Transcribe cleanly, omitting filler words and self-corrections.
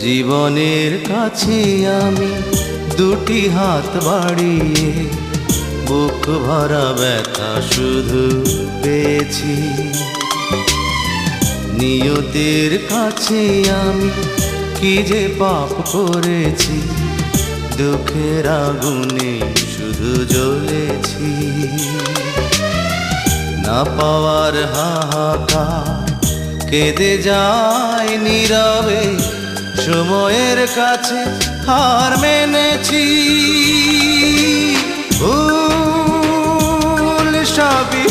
জীবনের কাছে আমি দুটি হাত বাড়িয়ে বুক ভরা ব্যথা শুধু পেয়েছি। নিয়তির কাছে আমি কি যে পাপ করেছি, দুঃখের আগুনে শুধু জ্বলেছি। না পাওয়ার হাহাকার কেঁদে যায় নীরবে, সময়ের কাছে হার মেনেছি। ভুল সবই